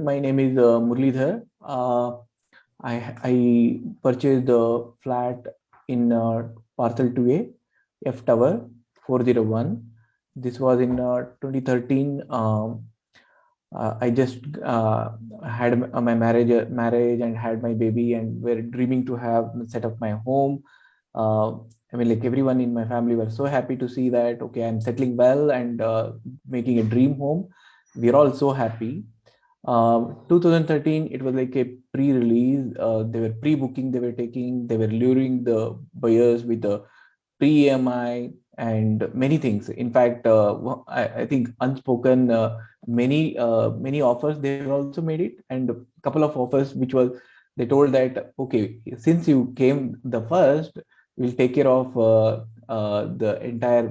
My name is Murlidhar. I purchased a flat in Parcel 2A, F Tower 401. This was in 2013. I just had my marriage and had my baby, and we're dreaming to have set up my home. Uh, I mean, like everyone in my family were so happy to see that okay, I'm settling well and making a dream home. We're all so happy. 2013, it was like a pre-release. They were pre-booking. They were luring the buyers with the pre-EMI and many things. In fact, I think unspoken, many offers they also made it, and a couple of offers which was they told that okay, since you came the first, we'll take care of the entire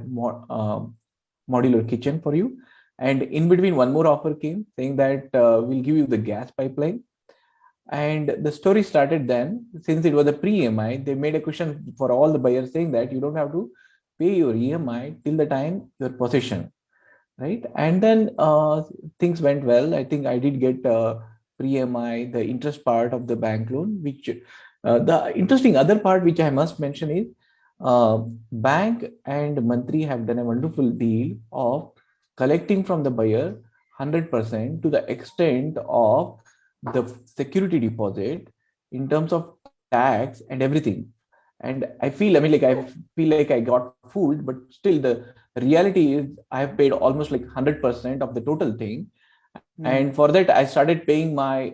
modular kitchen for you. And in between, one more offer came saying that we'll give you the gas pipeline. And the story started then. Since it was a pre-EMI, they made a question for all the buyers saying that you don't have to pay your EMI till the time your possession, right? And then things went well. I think I did get pre-EMI, the interest part of the bank loan, which the interesting other part which I must mention is uh, bank and Mantri have done a wonderful deal of collecting from the buyer 100% to the extent of the security deposit in terms of tax and everything. And I feel like I got fooled, but still the reality is I have paid almost like 100% of the total thing. And Hmm. for that, I started paying my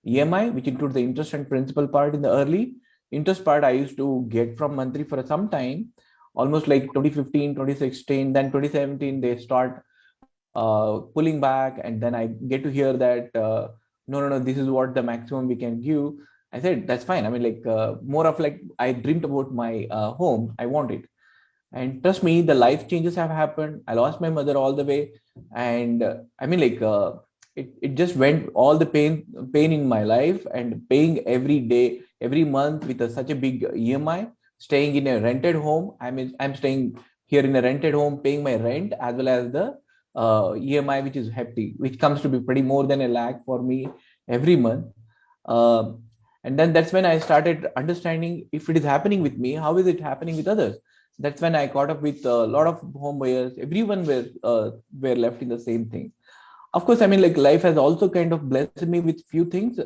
EMI, which includes the interest and principal part in the early interest part. I used to get from monthly for some time, almost like 2015, 2016, then 2017, they start pulling back. And then I get to hear that, no, this is what the maximum we can give. I said, that's fine. I mean, like, more of like, I dreamed about my home. I want it. And trust me, the life changes have happened. I lost my mother all the way. And I mean, like, it just went all the pain in my life, and paying every day, every month with such a big EMI, staying in a rented home. I'm staying here in a rented home, paying my rent as well as the EMI, which is hefty, which comes to be pretty more than a lakh for me every month. Uh, and then that's when I started understanding, if it is happening with me, how is it happening with others? That's when I caught up with a lot of home buyers. Everyone were left in the same thing. Of course, I mean, like, life has also kind of blessed me with few things.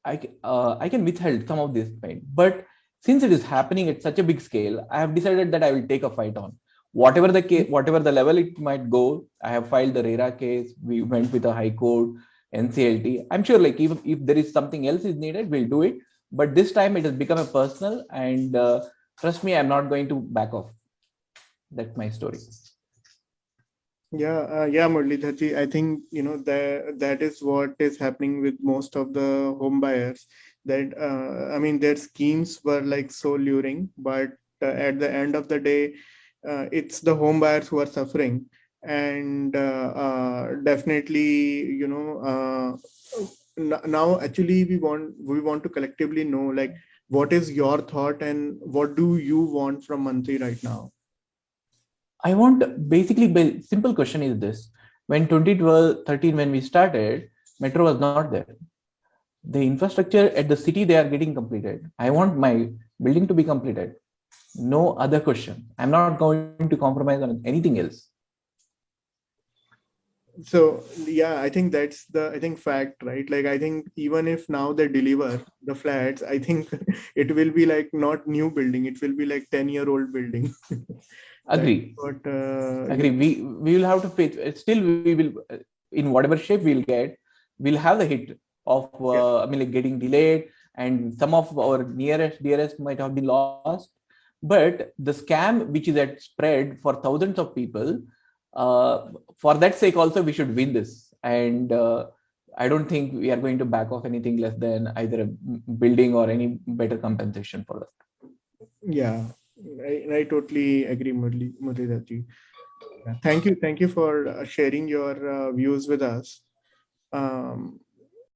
I can withhold some of this pain, but since it is happening at such a big scale, I have decided that I will take a fight on whatever the case, whatever the level it might go. I have filed the RERA case. We went with the High Court, NCLT. I'm sure, like, if there is something else is needed, we'll do it. But this time it has become a personal, and trust me, I'm not going to back off. That's my story. Yeah, Murlidharji, I think that is what is happening with most of the home buyers. That I mean, their schemes were like so luring, but at the end of the day, it's the home buyers who are suffering. And definitely, now actually we want to collectively know, like, what is your thought and what do you want from Mantri right now? I want basically, simple question is this: when 2012, 13, when we started, metro was not there. The infrastructure at the city, they are getting completed. I want my building to be completed. No other question. I'm not going to compromise on anything else. So yeah, I think that's the fact, right? Like, I think even if now they deliver the flats, I think it will be like not new building, it will be like 10-year-old building. That's Agree. what Agree. We will have to face. Still, we will, in whatever shape we'll get, we'll have the hit of. yeah. I mean, like, getting delayed, and some of our nearest dearest might have been lost. But the scam, which is at spread for thousands of people, for that sake, also we should win this. And I don't think we are going to back off anything less than either a building or any better compensation for that. Yeah, I totally agree, Murli Yeah. Thank you for sharing your views with us.